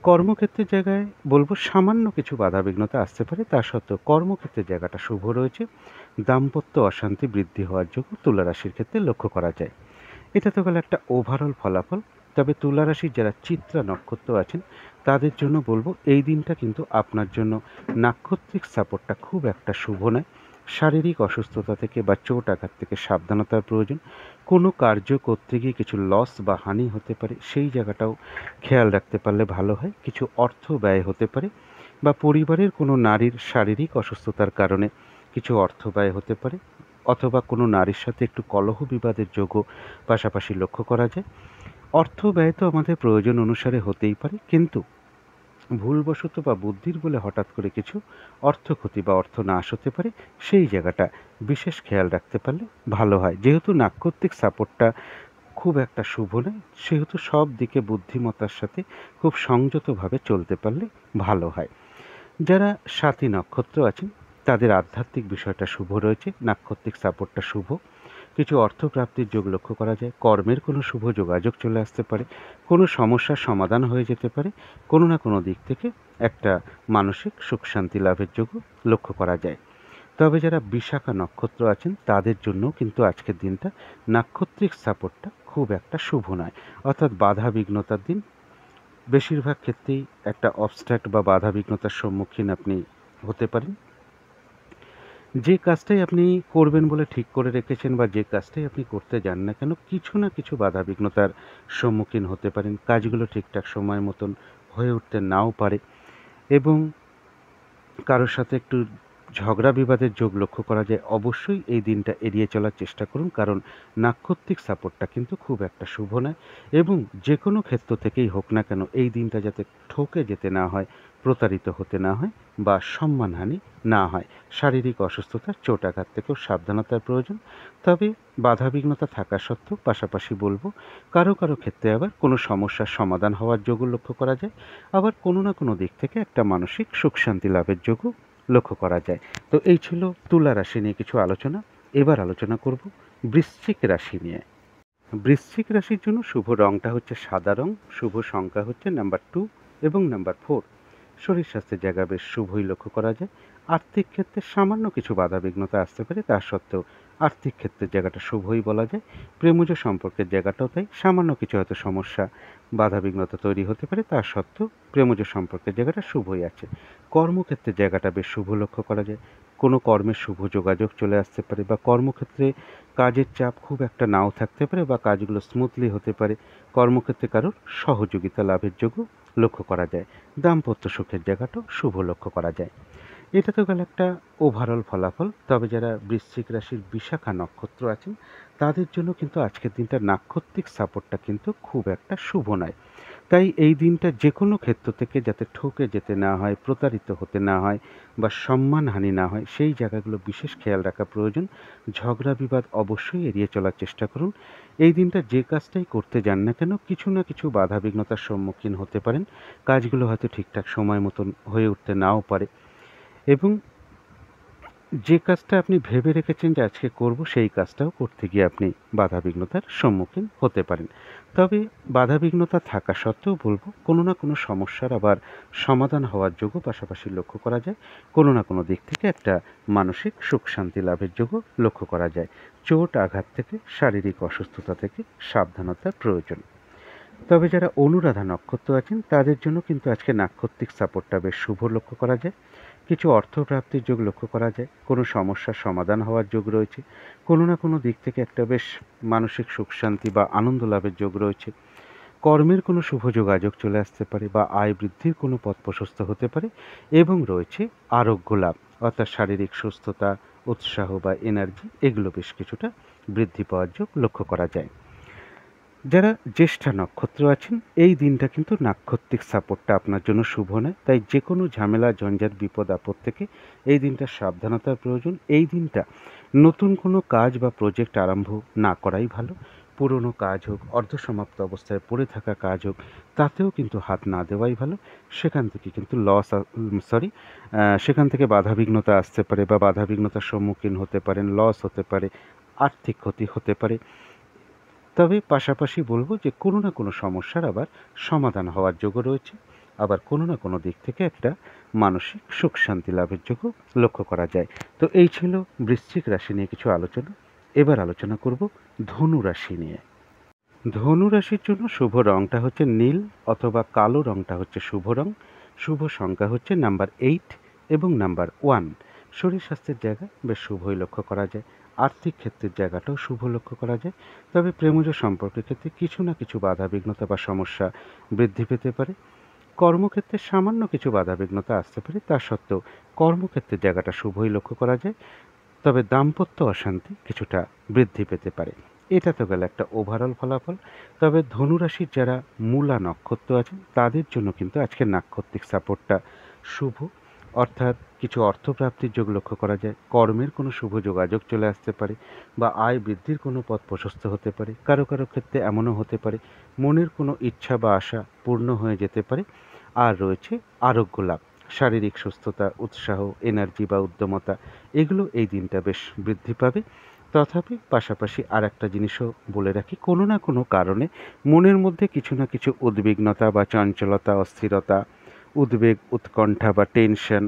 কর্মক্ষেত্রের জায়গায় বলবো সামান্য কিছু বাধা বিঘ্নতা আসতে পারে, তা সত্ত্বেও কর্মক্ষেত্রের জায়গাটা শুভ রয়েছে। দাম্পত্য অশান্তি বৃদ্ধি হওয়ার যোগ্য তুলা রাশির ক্ষেত্রে লক্ষ্য করা যায়। এটা তো গেল একটা ওভারঅল ফলাফল। তবে তুলা রাশির যারা চিত্রা নক্ষত্র আছেন তাদের জন্য বলবো এই দিনটা কিন্তু আপনার জন্য নাক্ষত্রিক সাপোর্টটা খুব একটা শুভ নয়। শারীরিক অসুস্থতা থেকে বা চোট আঘাত থেকে সাবধানতার প্রয়োজন। কোনো কার্য করতে গিয়ে কিছু লস বা হানি হতে পারে, সেই জায়গাটাও খেয়াল রাখতে পারলে ভালো হয়। কিছু অর্থ ব্যয় হতে পারে, বা পরিবারের কোনো নারীর শারীরিক অসুস্থতার কারণে কিছু অর্থ ব্যয় হতে পারে, অথবা কোনো নারীর সাথে একটু কলহ বিবাদের যোগও পাশাপাশি লক্ষ্য করা যায়। অর্থ ব্যয় তো আমাদের প্রয়োজন অনুসারে হতেই পারে, কিন্তু ভুলবশত বা বুদ্ধির বলে হঠাৎ করে কিছু অর্থ ক্ষতি বা অর্থ নাশ হতে পারে, সেই জায়গাটা বিশেষ খেয়াল রাখতে পারলে ভালো হয়। যেহেতু নাক্ষত্রিক সাপোর্টটা খুব একটা শুভ নয়, সেহেতু সব দিকে বুদ্ধিমত্তার সাথে খুব সংযতভাবে চলতে পারলে ভালো হয়। যারা সাথী নক্ষত্র আছেন তাদের আধ্যাত্মিক বিষয়টা শুভ রয়েছে, নাক্ষত্রিক সাপোর্টটা শুভ। কিছু অর্থপ্রাপ্তির যোগ লক্ষ্য করা যায়, কর্মের কোনো শুভ যোগাযোগ চলে আসতে পারে, কোনো সমস্যার সমাধান হয়ে যেতে পারে, কোনো না কোনো দিক থেকে একটা মানসিক সুখ শান্তি লাভের যোগও লক্ষ্য করা যায়। তবে যারা বিশাখা নক্ষত্র আছেন তাদের জন্য কিন্তু আজকের দিনটা নাক্ষত্রিক সাপোর্টটা খুব একটা শুভ নয়, অর্থাৎ বাধা বিঘ্নতার দিন। বেশিরভাগ ক্ষেত্রেই একটা অবস্ট্রাক্ট বা বাধা বিঘ্নতার সম্মুখীন আপনি হতে পারেন। যে কাজটাই আপনি করবেন বলে ঠিক করে রেখেছেন, বা যে কাজটাই আপনি করতে যান না কেন, কিছু না কিছু বাধা বিঘ্নতার সম্মুখীন হতে পারেন। কাজগুলো ঠিকঠাক সময় মতন হয়ে উঠতে নাও পারে, এবং কারোর সাথে একটু ঝগড়া বিবাদের যোগ লক্ষ্য করা যায়। অবশ্যই এই দিনটা এড়িয়ে চলার চেষ্টা করুন, কারণ নাক্ষত্রিক সাপোর্টটা কিন্তু খুব একটা শুভ নয়। এবং যে কোনো ক্ষেত্র থেকেই হোক না কেন এই দিনটা যাতে ঠকে যেতে না হয়, প্রতারিত হতে না হয় বা সম্মানহানি না হয়। শারীরিক অসুস্থতা, চোটাঘাত থেকেও সাবধানতার প্রয়োজন। তবে বাধাবিঘ্নতা থাকা সত্ত্বেও পাশাপাশি বলব, কারো কারো ক্ষেত্রে আবার কোনো সমস্যার সমাধান হওয়ার যোগও লক্ষ্য করা যায়। আবার কোনো না কোনো দিক থেকে একটা মানসিক সুখ শান্তি লাভের যোগও লক্ষ্য করা যায়। তো এই ছিল তুলা রাশি নিয়ে কিছু আলোচনা। এবার আলোচনা করব বৃশ্চিক রাশি নিয়ে। বৃশ্চিক রাশির জন্য শুভ রংটা হচ্ছে সাদা রং, শুভ সংখ্যা হচ্ছে নাম্বার 2 এবং নাম্বার 4। শরীর স্বাস্থ্যের জায়গা বেশ শুভই লক্ষ্য করা যায়। আর্থিক ক্ষেত্রে সামান্য কিছু বাধাবিঘ্নতা আসতে পারে, তা সত্ত্বেও আর্থিক ক্ষেত্রের জায়গাটা শুভই বলা যায়। প্রেমজ সম্পর্কের জায়গাটাও তাই, সামান্য কিছু হয়তো সমস্যা বাধাবিঘ্নতা তৈরি হতে পারে, তা সত্ত্বেও প্রেমজ সম্পর্কের জায়গাটা শুভই আছে। কর্মক্ষেত্রের জায়গাটা বেশ শুভ লক্ষ্য করা যায়। কোনো কর্মের শুভ যোগাযোগ চলে আসতে পারে, বা কর্মক্ষেত্রে কাজের চাপ খুব একটা নাও থাকতে পারে, বা কাজগুলো স্মুথলি হতে পারে। কর্মক্ষেত্রে কারোর সহযোগিতা লাভের যোগও লক্ষ্য করা যায়। দাম্পত্য সুখের জায়গাটাও শুভ লক্ষ্য করা যায়। এটা তো গেল একটা ওভারঅল ফলাফল। তবে যারা বৃশ্চিক রাশির বিশাখা নক্ষত্র আছেন, তাদের জন্য কিন্তু আজকের দিনটা নাক্ষত্রিক সাপোর্টটা কিন্তু খুব একটা শুভ নয়। তাই এই দিনটা যে কোনো ক্ষেত্র থেকে যাতে ঠকে যেতে না হয়, প্রতারিত হতে না হয়, বা সম্মানহানি না হয়, সেই জায়গাগুলো বিশেষ খেয়াল রাখা প্রয়োজন। ঝগড়া বিবাদ অবশ্যই এড়িয়ে চলার চেষ্টা করুন। এই দিনটা যে কাজটাই করতে যান না কেন, কিছু না কিছু বাধাবিঘ্নতার সম্মুখীন হতে পারেন। কাজগুলো হয়তো ঠিকঠাক সময় মতন হয়ে উঠতে নাও পারে, এবং যে কাজটা আপনি ভেবে রেখেছেন যে আজকে করব, সেই কাজটাও করতে গিয়ে আপনি বাধাবিঘ্নতার সম্মুখীন হতে পারেন। তবে বাধাবিঘ্নতা থাকা সত্ত্বেও বলব, কোনো না কোনো সমস্যার আবার সমাধান হওয়ার যোগও পাশাপাশি লক্ষ্য করা যায়। কোনো না কোনো দিক থেকে একটা মানসিক সুখ শান্তি লাভের যোগও লক্ষ্য করা যায়। চোট আঘাত থেকে, শারীরিক অসুস্থতা থেকে সাবধানতার প্রয়োজন। তবে যারা অনুরাধা নক্ষত্র আছেন, তাদের জন্য কিন্তু আজকে নাক্ষত্রিক সাপোর্টটা বেশ শুভ লক্ষ্য করা যায়। কিছু অর্থপ্রাপ্তির যোগ লক্ষ্য করা যায়। কোনো সমস্যার সমাধান হওয়ার যোগ রয়েছে। কোনো না কোনো দিক থেকে একটা বেশ মানসিক সুখ শান্তি বা আনন্দ লাভের যোগ রয়েছে। কর্মের কোনো শুভ যোগাযোগ চলে আসতে পারে, বা আয় বৃদ্ধির কোনো পথ প্রশস্ত হতে পারে। এবং রয়েছে আরোগ্য লাভ, অর্থাৎ শারীরিক সুস্থতা, উৎসাহ বা এনার্জি, এগুলো বেশ কিছুটা বৃদ্ধি পাওয়ার যোগ লক্ষ্য করা যায়। যারা জ্যেষ্ঠা নক্ষত্র আছেন, এই দিনটা কিন্তু নাক্ষত্রিক সাপোর্টটা আপনার জন্য শুভ নয়। তাই যে কোনো ঝামেলা, ঝঞ্ঝাট, বিপদ আপদ থেকে এই দিনটা সাবধানতার প্রয়োজন। এই দিনটা নতুন কোনো কাজ বা প্রজেক্ট আরম্ভ না করাই ভালো। পুরনো কাজ হোক, অর্ধসমাপ্ত অবস্থায় পড়ে থাকা কাজ হোক, তাতেও কিন্তু হাত না দেওয়াই ভালো। সেখান থেকে কিন্তু সেখান থেকে বাধাবিঘ্নতা আসতে পারে, বা বাধাবিঘ্নতার সম্মুখীন হতে পারেন, লস হতে পারে, আর্থিক ক্ষতি হতে পারে। তবে পাশাপাশি বলব যে কোনো না কোনো সমস্যার আবার সমাধান হওয়ার যোগও রয়েছে। আবার কোনো না কোনো দিক থেকে একটা মানসিক সুখ শান্তি লাভের যোগও লক্ষ্য করা যায়। তো এই ছিল বৃশ্চিক রাশি নিয়ে কিছু আলোচনা। এবার আলোচনা করব ধনু রাশি নিয়ে। ধনু রাশির জন্য শুভ রংটা হচ্ছে নীল অথবা কালো রংটা হচ্ছে শুভ রং। শুভ সংখ্যা হচ্ছে নাম্বার 8 এবং নাম্বার 1। শরীর স্বাস্থ্যের জায়গা বেশ শুভই লক্ষ্য করা যায়। আর্থিক ক্ষেত্রের জায়গাটাও শুভ লক্ষ্য করা যায়। তবে প্রেমজ সম্পর্কের ক্ষেত্রে কিছু না কিছু বাধাবিঘ্নতা বা সমস্যা বৃদ্ধি পেতে পারে। কর্মক্ষেত্রে সামান্য কিছু বাধাবিঘ্নতা আসতে পারে, তা সত্ত্বেও কর্মক্ষেত্রের জায়গাটা শুভই লক্ষ্য করা যায়। তবে দাম্পত্য অশান্তি কিছুটা বৃদ্ধি পেতে পারে। এটা তো গেল একটা ওভারঅল ফলাফল। তবে ধনুরাশির যারা মূলা নক্ষত্র আছেন, তাদের জন্য কিন্তু আজকে নাক্ষত্রিক সাপোর্টটা শুভ। অর্থাৎ কিছু অর্থপ্রাপ্তির যোগ লক্ষ্য করা যায়। কর্মের কোনো শুভ যোগাযোগ চলে আসতে পারে, বা আয় বৃদ্ধির কোনো পথ প্রশস্ত হতে পারে। কারো কারো ক্ষেত্রে এমনও হতে পারে মনের কোনো ইচ্ছা বা আশা পূর্ণ হয়ে যেতে পারে। আর রয়েছে আরোগ্য লাভ, শারীরিক সুস্থতা, উৎসাহ, এনার্জি বা উদ্যমতা, এগুলো এই দিনটা বেশ বৃদ্ধি পাবে। তথাপি পাশাপাশি আর একটা জিনিসও বলে রাখি, কোনো না কোনো কারণে মনের মধ্যে কিছু না কিছু উদ্বিগ্নতা বা চঞ্চলতা, অস্থিরতা, উদ্বেগ, উৎকণ্ঠা বা টেনশন,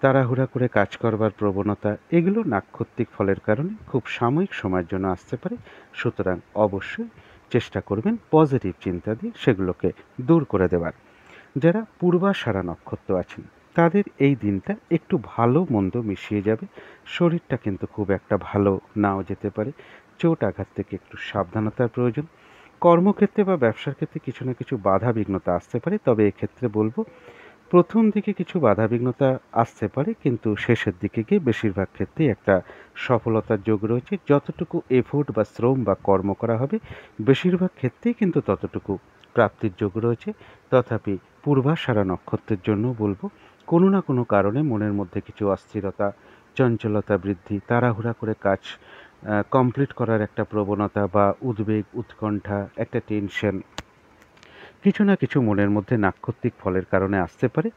তাড়াহুড়া করে কাজ করবার প্রবণতা, এগুলো নাক্ষত্রিক ফলের কারণে খুব সাময়িক সময়ের জন্য আসতে পারে। সুতরাং অবশ্যই চেষ্টা করবেন পজিটিভ চিন্তা দিয়ে সেগুলোকে দূর করে দেওয়ার। যারা পূর্বাষাঢ়া নক্ষত্র আছেন, তাদের এই দিনটা একটু ভালো মন্দ মিশিয়ে যাবে। শরীরটা কিন্তু খুব একটা ভালো নাও যেতে পারে। চোট আঘাত থেকে একটু সাবধানতার প্রয়োজন। কর্মক্ষেত্রে বা ব্যবসার ক্ষেত্রে কিছু না কিছু বাধা বিঘ্নতা আসতে পারে। তবে এক্ষেত্রে বলবো, প্রথম দিকে কিছু বাধা বিঘ্নতা আসতে পারে, কিন্তু শেষের দিকে গিয়ে বেশিরভাগ ক্ষেত্রেই একটা সফলতার যোগ রয়েছে। যতটুকু এফোর্ট বা শ্রম বা কর্ম করা হবে, বেশিরভাগ ক্ষেত্রেই কিন্তু ততটুকু প্রাপ্তির যোগ রয়েছে। তথাপি পূর্বাষাঢ়া নক্ষত্রের জন্য বলবো কোনো না কোনো কারণে মনের মধ্যে কিছু অস্থিরতা, চঞ্চলতা বৃদ্ধি, তাড়াহুড়া করে কাজ কমপ্লিট করার একটা প্রবণতা বা উদ্বেগ, উৎকণ্ঠা, একটা টেনশন, কিছু না কিছু মনের মধ্যে নাক্ষত্রিক ফলের কারণে আসতে পারে।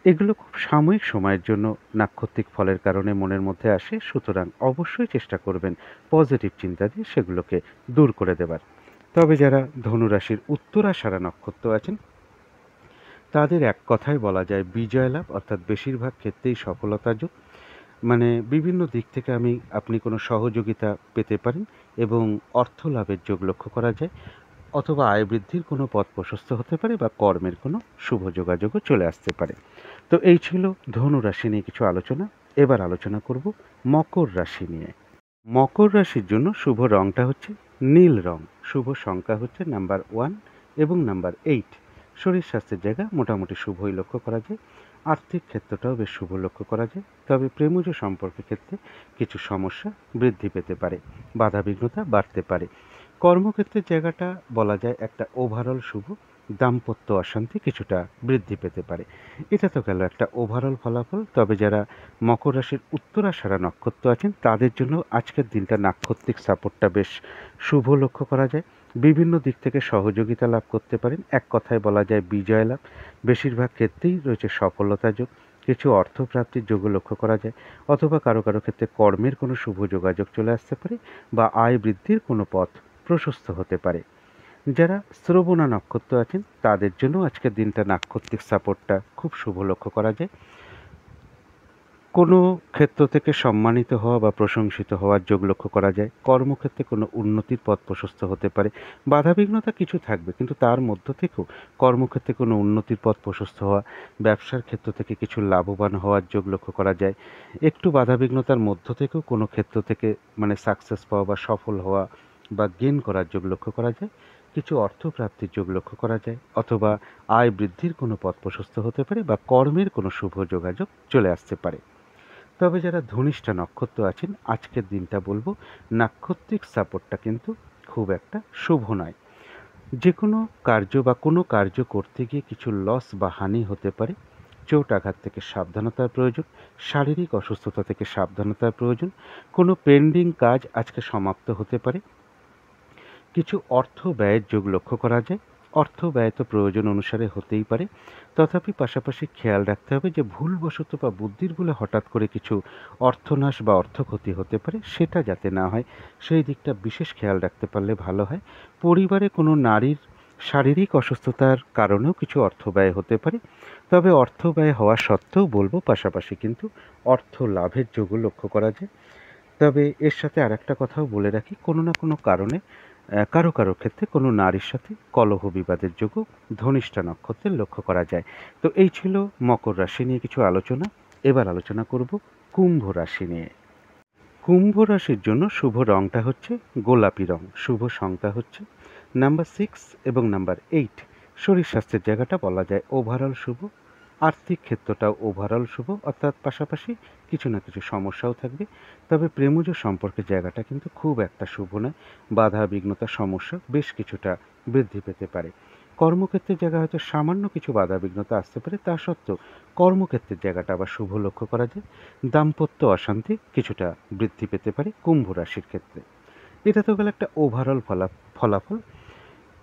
এগুলো খুব সাময়িক সময়ের জন্য নাক্ষত্রিক ফলের কারণে মনের মধ্যে আসে, সুতরাং অবশ্যই চেষ্টা করবেন পজিটিভ চিন্তা দিয়ে সেগুলোকে দূর করে দেবার। তবে যারা ধনুরাশির উত্তরাষাঢ়া নক্ষত্র আছেন তাদের এক কথায় বলা যায় বিজয় লাভ, অর্থাৎ বেশিরভাগ ক্ষেত্রেই সফলতার যোগ। মানে বিভিন্ন দিক থেকে আপনি কোনো সহযোগিতা পেতে পারেন এবং অর্থ লাভের যোগ লক্ষ্য করা যায়, অথবা আয় বৃদ্ধির কোনো পথ প্রশস্ত হতে পারে বা কর্মের কোনো শুভ যোগাযোগও চলে আসতে পারে। তো এই ছিল ধনু রাশি নিয়ে কিছু আলোচনা। এবার আলোচনা করব মকর রাশি নিয়ে। মকর রাশির জন্য শুভ রংটা হচ্ছে নীল রং, শুভ সংখ্যা হচ্ছে নাম্বার 1 এবং নাম্বার 8। শরীর স্বাস্থ্যের জায়গা মোটামুটি শুভই লক্ষ্য করা যায়। আর্থিক ক্ষেত্রটাও বেশ শুভ লক্ষ্য করা যায়, তবে প্রেমজ সম্পর্কের ক্ষেত্রে কিছু সমস্যা বৃদ্ধি পেতে পারে, বাধাবিঘ্নতা বাড়তে পারে। কর্মক্ষেত্রের জায়গাটা বলা যায় একটা ওভারঅল শুভ, দাম্পত্য অশান্তি কিছুটা বৃদ্ধি পেতে পারে। এটা তো গেল একটা ওভারঅল ফলাফল। তবে যারা মকর রাশির উত্তরাষাঢ়া নক্ষত্র আছেন তাদের জন্য আজকের দিনটা নাক্ষত্রিক সাপোর্টটা বেশ শুভ লক্ষ্য করা যায়। বিভিন্ন দিক থেকে সহযোগিতা লাভ করতে পারেন, এক কথায় বলা যায় বিজয় লাভ। বেশিরভাগ ক্ষেত্রেই রয়েছে সফলতা যোগ, কিছু অর্থপ্রাপ্তির যোগও লক্ষ্য করা যায়, অথবা কারো কারো ক্ষেত্রে কর্মের কোনো শুভ যোগাযোগ চলে আসতে পারে বা আয় বৃদ্ধির কোনো পথ প্রশস্ত হতে পারে। যারা শ্রবণা নক্ষত্র আছেন তাদের জন্য আজকের দিনটা নাক্ষত্রিক সাপোর্টটা খুব শুভ লক্ষ্য করা যায়। কোনো ক্ষেত্র থেকে সম্মানিত হওয়া বা প্রশংসিত হওয়ার যোগ লক্ষ্য করা যায়। কর্মক্ষেত্রে কোনো উন্নতির পথ প্রশস্ত হতে পারে। বাধাবিঘ্নতা কিছু থাকবে, কিন্তু তার মধ্য থেকেও কর্মক্ষেত্রে কোনো উন্নতির পথ প্রশস্ত হওয়া, ব্যবসার ক্ষেত্র থেকে কিছু লাভবান হওয়ার যোগ লক্ষ্য করা যায়। একটু বাধাবিঘ্নতার মধ্য থেকেও কোনো ক্ষেত্র থেকে মানে সাকসেস পাওয়া বা সফল হওয়া বা গেইন করার যোগ লক্ষ্য করা যায়। কিছু অর্থপ্রাপ্তির যোগ লক্ষ্য করা যায়, অথবা আয় বৃদ্ধির কোনো পথ প্রশস্ত হতে পারে বা কর্মের কোনো শুভ যোগাযোগ চলে আসতে পারে। তবে যারা ধনিষ্ঠা নক্ষত্র আছেন আজকের দিনটা বলবো নাক্ষত্রিক সাপোর্টটা কিন্তু খুব একটা শুভ নয়। যে কোনো কার্য বা কোনো কার্য করতে গিয়ে কিছু লস বা হানি হতে পারে। চোট আঘাত থেকে সাবধানতার প্রয়োজন, শারীরিক অসুস্থতা থেকে সাবধানতার প্রয়োজন। কোনো পেন্ডিং কাজ আজকে সমাপ্ত হতে পারে। কিছু অর্থ ব্যয়ের যোগ লক্ষ্য করা যায়। অর্থ ব্যয় তো প্রয়োজন অনুসারে হতেই পারে, তথাপি পাশাপাশি খেয়াল রাখতে হবে যে ভুলবশত বা বুদ্ধির ভুলে হঠাৎ করে কিছু অর্থনাশ বা অর্থক্ষতি হতে পারে, সেটা যাতে না হয় সেই দিকটা বিশেষ খেয়াল রাখতে পারলে ভালো হয়। পরিবারে কোনো নারীর শারীরিক অসুস্থতার কারণেও কিছু অর্থ ব্যয় হতে পারে, তবে অর্থ ব্যয় হওয়া সত্ত্বেও বলবো পাশাপাশি কিন্তু অর্থ লাভের যোগও লক্ষ্য করা যায়। তবে এর সাথে আরেকটা কথাও বলে রাখি, কোনো না কোনো কারণে কারো কারো ক্ষেত্রে কোনো নারীর সাথে কলহ বিবাদের যোগও ধনিষ্ঠা নক্ষত্রের লক্ষ্য করা যায়। তো এই ছিল মকর রাশি নিয়ে কিছু আলোচনা। এবার আলোচনা করব কুম্ভ রাশি নিয়ে। কুম্ভ রাশির জন্য শুভ রংটা হচ্ছে গোলাপি রং, শুভ সংখ্যা হচ্ছে নাম্বার 6 এবং নাম্বার 8। শরীর স্বাস্থ্যের জায়গাটা বলা যায় ওভারঅল শুভ। আর্থিক ক্ষেত্রটাও ওভারঅল শুভ, অর্থাৎ পাশাপাশি কিছু না কিছু সমস্যাও থাকবে। তবে প্রেমজ সম্পর্কের জায়গাটা কিন্তু খুব একটা শুভ নয়। বাধা বিঘ্নতা সমস্যা বেশ কিছুটা বৃদ্ধি পেতে পারে। কর্মক্ষেত্রের জায়গা হয়তো সামান্য কিছু বাধা বিঘ্নতা আসতে পারে, তা সত্ত্বেও কর্মক্ষেত্রের জায়গাটা আবার শুভ লক্ষ্য করা যায়। দাম্পত্য অশান্তি কিছুটা বৃদ্ধি পেতে পারে কুম্ভ রাশির ক্ষেত্রে। এটা তো গেল একটা ওভারঅল ফলাফল।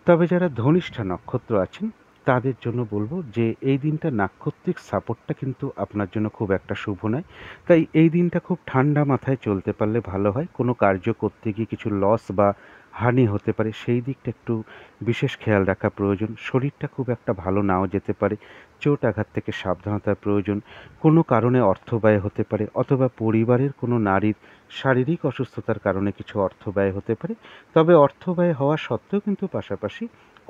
তবে যারা ধনিষ্ঠা নক্ষত্র আছেন তাদের জন্য বলবো যে এই দিনটা নাক্ষত্রিক সাপোর্টটা কিন্তু আপনার জন্য খুব একটা শুভ নয়। তাই এই দিনটা খুব ঠান্ডা মাথায় চলতে পারলে ভালো হয়। কোনো কার্য করতে গিয়ে কিছু লস বা হানি হতে পারে, সেই দিকটা একটু বিশেষ খেয়াল রাখা প্রয়োজন। শরীরটা খুব একটা ভালো নাও যেতে পারে, চোট আঘাত থেকে সাবধানতার প্রয়োজন। কোনো কারণে অর্থ ব্যয় হতে পারে, অথবা পরিবারের কোনো নারীর শারীরিক অসুস্থতার কারণে কিছু অর্থ ব্যয় হতে পারে। তবে অর্থ ব্যয় হওয়া সত্ত্বেও কিন্তু পাশাপাশি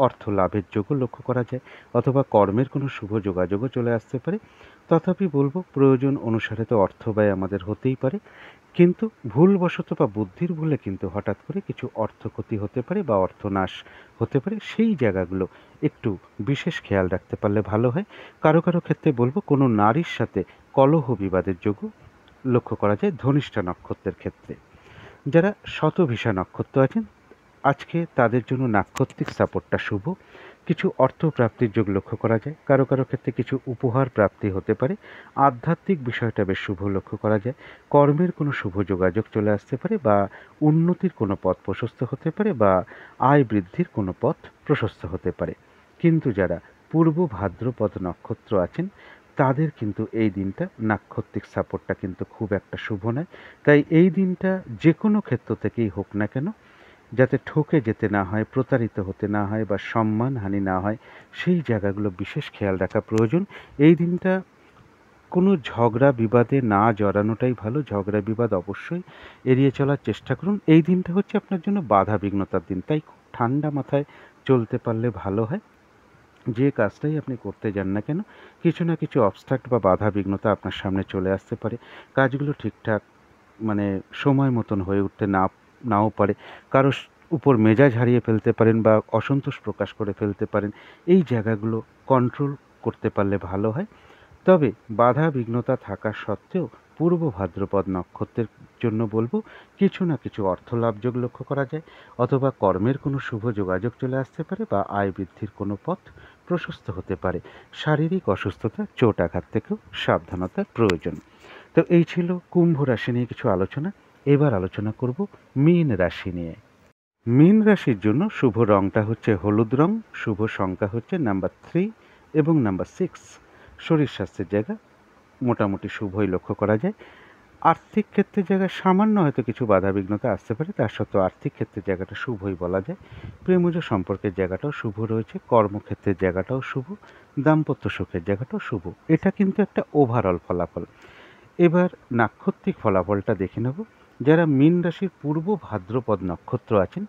অর্থ লাভের যোগও লক্ষ্য করা যায়, অথবা কর্মের কোনো শুভ যোগাযোগও চলে আসতে পারে। তথাপি বলবো প্রয়োজন অনুসারে তো অর্থ ব্যয় আমাদের হতেই পারে, কিন্তু ভুলবশত বা বুদ্ধির ভুলে কিন্তু হঠাৎ করে কিছু অর্থ ক্ষতি হতে পারে বা অর্থনাশ হতে পারে। সেই জায়গাগুলো একটু বিশেষ খেয়াল রাখতে পারলে ভালো হয়। কারো কারো ক্ষেত্রে বলবো কোনো নারীর সাথে কলহ বিবাদের যোগও লক্ষ্য করা যায় ধনিষ্ঠা নক্ষত্রের ক্ষেত্রে। যারা শতভিষা নক্ষত্র আছেন আজকে তাদের জন্য নাক্ষত্রিক সাপোর্টটা শুভ। কিছু অর্থপ্রাপ্তির যোগ লক্ষ্য করা যায়, কারো কারো ক্ষেত্রে কিছু উপহার প্রাপ্তি হতে পারে, আধ্যাত্মিক বিষয়টা বেশ শুভ লক্ষ্য করা যায়, কর্মের কোনো শুভ যোগাযোগ চলে আসতে পারে বা উন্নতির কোনো পথ প্রশস্ত হতে পারে বা আয় বৃদ্ধির কোনো পথ প্রশস্ত হতে পারে। কিন্তু যারা পূর্ব ভাদ্রপদ নক্ষত্র আছেন তাদের কিন্তু এই দিনটা নাক্ষত্রিক সাপোর্টটা কিন্তু খুব একটা শুভ নয়। তাই এই দিনটা যে কোনো ক্ষেত্র থেকেই হোক না কেন, যাতে ঠকে যেতে না হয়, প্রতারিত হতে না হয় বা সম্মানহানি না হয়, সেই জায়গাগুলো বিশেষ খেয়াল রাখা প্রয়োজন। এই দিনটা কোনো ঝগড়া বিবাদে না জড়ানোটাই ভালো। ঝগড়া বিবাদ অবশ্যই এড়িয়ে চলার চেষ্টা করুন। এই দিনটা হচ্ছে আপনার জন্য বাধা বিঘ্নতার দিন, তাই খুব ঠান্ডা মাথায় চলতে পারলে ভালো হয়। যে কাজটাই আপনি করতে যান না কেন, কিছু না কিছু অবস্ট্রাক্ট বা বাধা বিঘ্নতা আপনার সামনে চলে আসতে পারে। কাজগুলো ঠিকঠাক মানে সময় মতন হয়ে উঠতে নাও পারে। কারো উপর মেজাজ হারিয়ে ফেলতে পারেন বা অসন্তোষ প্রকাশ করে ফেলতে পারেন। এই জায়গাগুলো কন্ট্রোল করতে পারলে ভালো হয়। তবে বাধা বিঘ্নতা থাকা সত্ত্বেও পূর্ব ভাদ্রপদ নক্ষত্রের জন্য বলবো, কিছু না কিছু অর্থলাভ যোগ লক্ষ্য করা যায়, অথবা কর্মের কোনো শুভ যোগাযোগ চলে আসতে পারে বা আয় বৃদ্ধির কোনো পথ প্রশস্ত হতে পারে। শারীরিক অসুস্থতা, চোট আঘাত থেকেও সাবধানতার প্রয়োজন। তো এই ছিল কুম্ভ রাশি নিয়ে কিছু আলোচনা। এবার আলোচনা করব মীন রাশি নিয়ে। মীন রাশির জন্য শুভ রংটা হচ্ছে হলুদ রং, শুভ সংখ্যা হচ্ছে নাম্বার 3 এবং নাম্বার 6। শরীর স্বাস্থ্যের জায়গা মোটামুটি শুভই লক্ষ্য করা যায়। আর্থিক ক্ষেত্রের জায়গায় সামান্য হয়তো কিছু বাধা বিঘ্নতা আসতে পারে, তার সত্ত্বেও আর্থিক ক্ষেত্রের জায়গাটা শুভই বলা যায়। প্রেমজ সম্পর্কের জায়গাটাও শুভ রয়েছে, কর্মক্ষেত্রের জায়গাটাও শুভ, দাম্পত্য সুখের জায়গাটাও শুভ। এটা কিন্তু একটা ওভারঅল ফলাফল। এবার নাক্ষত্রিক ফলাফলটা দেখে নেব। যারা মীন রাশির পূর্ব ভাদ্রপদ নক্ষত্র আছেন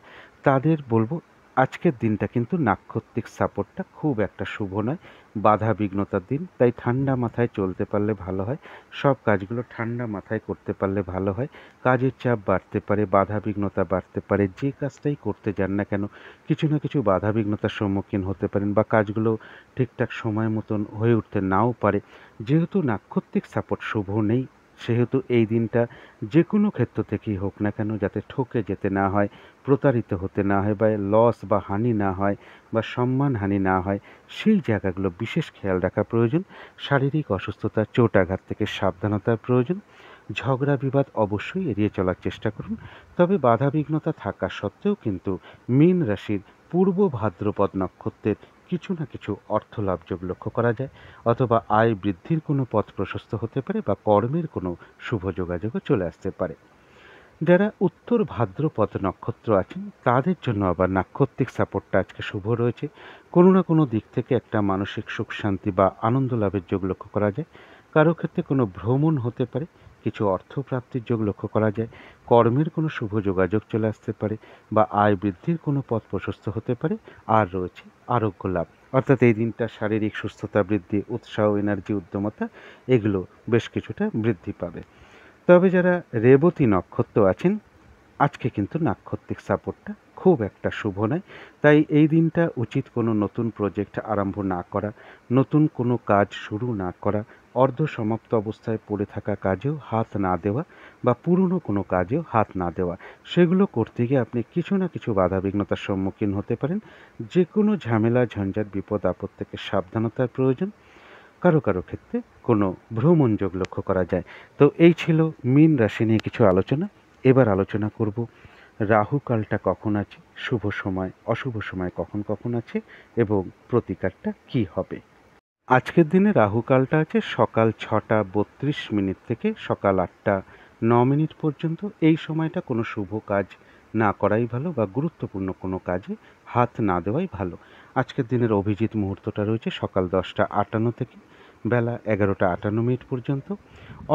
তাদের বলবো, আজকের দিনটা কিন্তু নাক্ষত্রিক সাপোর্টটা খুব একটা শুভ নয়, বাধা বিঘ্নতার দিন। তাই ঠান্ডা মাথায় চলতে পারলে ভালো হয়, সব কাজগুলো ঠান্ডা মাথায় করতে পারলে ভালো হয়। কাজের চাপ বাড়তে পারে, বাধা বিঘ্নতা বাড়তে পারে, যে কাজটাই করতে যান না কেন কিছু না কিছু বাধা বিঘ্নতার সম্মুখীন হতে পারেন বা কাজগুলো ঠিকঠাক সময় মতন হয়ে উঠতে নাও পারে। যেহেতু নাক্ষত্রিক সাপোর্ট শুভ নেই, সেহেতু এই দিনটা যে কোনো ক্ষেত্র থেকেই হোক না কেন যাতে ঠকে যেতে না হয়, প্রতারিত হতে না হয় বা লস বা হানি না হয় বা সম্মানহানি না হয়, সেই জায়গাগুলো বিশেষ খেয়াল রাখা প্রয়োজন। শারীরিক অসুস্থতা, চোট আঘাত থেকে সাবধানতার প্রয়োজন। ঝগড়া বিবাদ অবশ্যই এড়িয়ে চলার চেষ্টা করুন। তবে বাধা বিঘ্নতা থাকা সত্ত্বেও কিন্তু মীন রাশির পূর্ব ভাদ্রপদ নক্ষত্রের কিছু না কিছু অর্থলাভ যোগ লক্ষ্য করা যায়, অথবা আয় বৃদ্ধির কোনো পথ প্রশস্ত হতে পারে বা কর্মের কোনো শুভ যোগাযোগও চলে আসতে পারে। যারা উত্তর ভাদ্রপদ নক্ষত্র আছেন তাদের জন্য আবার নাক্ষত্রিক সাপোর্টটা আজকে শুভ রয়েছে। কোনো না কোনো দিক থেকে একটা মানসিক সুখ শান্তি বা আনন্দ লাভের যোগ লক্ষ্য করা যায়। কারো ক্ষেত্রে কোনো ভ্রমণ হতে পারে, কিছু অর্থপ্রাপ্তির যোগ লক্ষ্য করা যায়, কর্মের কোনো শুভ যোগাযোগ চলে আসতে পারে বা আয় বৃদ্ধির কোনো পথ প্রশস্ত হতে পারে। আর রয়েছে আরোগ্য লাভ, অর্থাৎ এই দিনটা শারীরিক সুস্থতা বৃদ্ধি, উৎসাহ, এনার্জি, উদ্যমতা এগুলো বেশ কিছুটা বৃদ্ধি পাবে। তবে যারা রেবতী নক্ষত্র আছেন আজকে কিন্তু নাক্ষত্রিক সাপোর্টটা খুব একটা শুভ নয়। তাই এই দিনটা উচিত কোনো নতুন প্রজেক্ট আরম্ভ না করা, নতুন কোনো কাজ শুরু না করা, অর্ধ সমাপ্ত অবস্থায় পড়ে থাকা কাজেও হাত না দেওয়া বা পুরনো কোনো কাজেও হাত না দেওয়া। সেগুলো করতে গিয়ে আপনি কিছু না কিছু বাধা বিঘ্নতার সম্মুখীন হতে পারেন। যে কোনো ঝামেলা, ঝঞ্ঝাট, বিপদ আপদ থেকে সাবধানতার প্রয়োজন। কারো কারো ক্ষেত্রে কোনো ভ্রমণ যোগ লক্ষ্য করা যায়। তো এই ছিল মীন রাশি নিয়ে কিছু আলোচনা। এবার আলোচনা করব রাহু কালটা কখন আছে, শুভ সময় অশুভ সময় কখন কখন আছে এবং প্রতিকারটা কি হবে। আজকের দিনে রাহু কালটা আছে সকাল 6টা 32 মিনিট থেকে সকাল 8টা 9 মিনিট পর্যন্ত। এই সময়টা কোনো শুভ কাজ না করাই ভালো বা গুরুত্বপূর্ণ কোনো কাজে হাত না দেওয়াই ভালো। আজকের দিনের অভিজিৎ মুহূর্তটা রয়েছে সকাল 10টা 58 থেকে বেলা 11টা 58 মিনিট পর্যন্ত।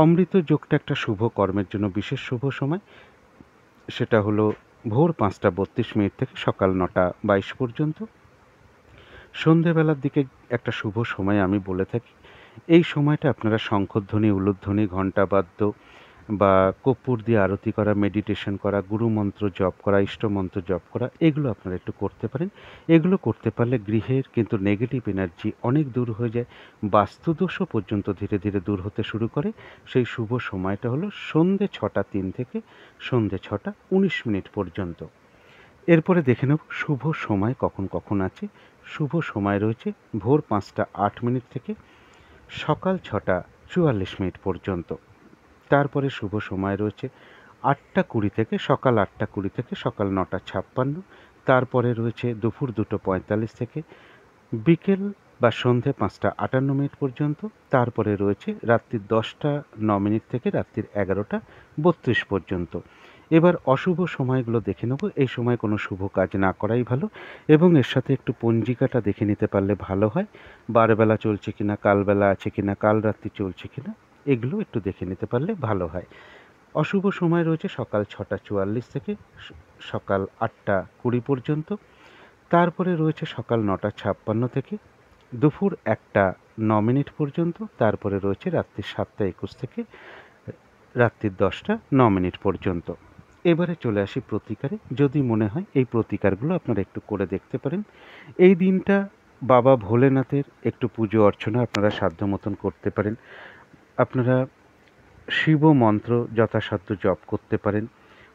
অমৃত যোগটা একটা শুভ কর্মের জন্য বিশেষ শুভ সময়, সেটা হলো ভোর 5টা 32 মিনিট থেকে সকাল 9টা 22 পর্যন্ত। সন্ধেবেলার দিকে একটা শুভ সময় আমি বলে থাকি। এই সময়টা আপনারা শঙ্খধ্বনি, উলুধ্বনি, ঘণ্টাবাদ্য বা কর্পূর দিয়ে আরতি করা, মেডিটেশন করা, গুরুমন্ত্র জপ করা, ইষ্টমন্ত্র জপ করা এগুলো আপনারা একটু করতে পারেন। এগুলো করতে পারলে গৃহের কিন্তু নেগেটিভ এনার্জি অনেক দূর হয়ে যায়, বাস্তুদোষও পর্যন্ত ধীরে ধীরে দূর হতে শুরু করে। সেই শুভ সময়টা হলো সন্ধে 6টা 3 থেকে সন্ধে 6টা 19 মিনিট পর্যন্ত। এরপরে দেখে নেব শুভ সময় কখন কখন আছে। শুভ সময় রয়েছে ভোর 5টা 8 মিনিট থেকে সকাল 6টা 44 মিনিট পর্যন্ত। তারপরে শুভ সময় রয়েছে 8টা 20 থেকে সকাল 8টা 20 থেকে সকাল 9টা 56। তারপরে রয়েছে দুপুর 2টো 45 থেকে বিকেল বা সন্ধে 5টা 58 মিনিট পর্যন্ত। তারপরে রয়েছে রাত্রি 10টা 9 মিনিট থেকে রাত্রির 11টা 32 পর্যন্ত। এবার অশুভ সময়গুলো দেখে নেব। এই সময় কোনো শুভ কাজ না করাই ভালো এবং এর সাথে একটু পঞ্জিকাটা দেখে নিতে পারলে ভালো হয়। বারবেলা চলছে কিনা, কালবেলা আছে কিনা, কাল রাত্রি চলছে কিনা, এগুলো একটু দেখে নিতে পারলে ভালো হয়। অশুভ সময় রয়েছে সকাল 6টা 44 থেকে সকাল 8টা 20 পর্যন্ত। তারপরে রয়েছে সকাল 9টা 56 থেকে দুপুর 1টা 9 মিনিট পর্যন্ত। তারপরে রয়েছে রাত্রি 7টা 21 থেকে রাত্রি 10টা 9 মিনিট পর্যন্ত। এবারে চলে আসি প্রতিকারে। যদি মনে হয় এই প্রতিকারগুলো আপনারা একটু করে দেখতে পারেন। এই দিনটা বাবা ভোলেনাথের একটু পুজো অর্চনা আপনারা সাধ্য মতন করতে পারেন। আপনারা শিব মন্ত্র যথাসাধ্য জপ করতে পারেন।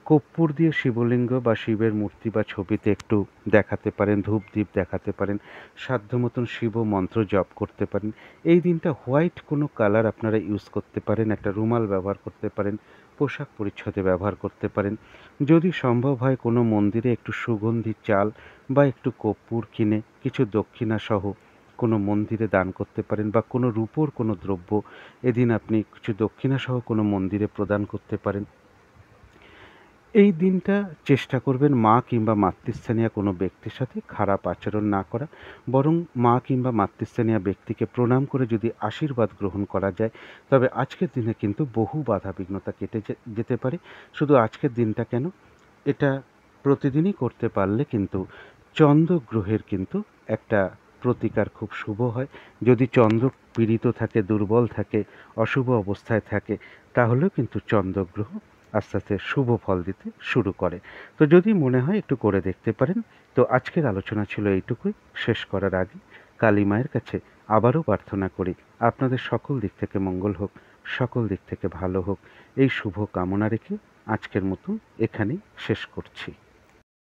কর্পূর দিয়ে শিবলিঙ্গ বা শিবের মূর্তি বা ছবিতে একটু দেখাতে পারেন, ধূপ দ্বীপ দেখাতে পারেন, সাধ্য মতন শিব মন্ত্র জপ করতে পারেন। এই দিনটা হোয়াইট কোনো কালার আপনারা ইউজ করতে পারেন, একটা রুমাল ব্যবহার করতে পারেন, পোশাক পরিচ্ছদে ব্যবহার করতে পারেন। যদি সম্ভব হয় কোনো মন্দিরে একটু সুগন্ধি চাল বা একটু কর্পূর কিনে কিছু দক্ষিণা সহ কোনো মন্দিরে দান করতে পারেন, বা কোনো রূপোর কোনো দ্রব্য এদিন আপনি কিছু দক্ষিণা সহ কোনো মন্দিরে প্রদান করতে পারেন। এই দিনটা চেষ্টা করবেন মা কিংবা মাতৃস্থানীয় কোনো ব্যক্তির সাথে খারাপ আচরণ না করা, বরং মা কিংবা মাতৃস্থানীয় ব্যক্তিকে প্রণাম করে যদি আশীর্বাদ গ্রহণ করা যায়, তবে আজকের দিনে কিন্তু বহু বাধা বিঘ্নতা কেটে যেতে পারে। শুধু আজকের দিনটা কেন, এটা প্রতিদিনই করতে পারলে কিন্তু চন্দ্রগ্রহের কিন্তু একটা প্রতিকার খুব শুভ হয়। যদি চন্দ্র পীড়িত থাকে, দুর্বল থাকে, অশুভ অবস্থায় থাকে, তাহলেও কিন্তু চন্দ্রগ্রহ আস্তে আস্তে শুভ ফল দিতে শুরু করে। তো যদি মনে হয় একটু করে দেখতে পারেন। তো আজকের আলোচনা ছিল এইটুকুই। শেষ করার আগে কালী মায়ের কাছে আবারও প্রার্থনা করি আপনাদের সকল দিক থেকে মঙ্গল হোক, সকল দিক থেকে ভালো হোক, এই শুভ কামনা রেখে আজকের মতন এখানেই শেষ করছি।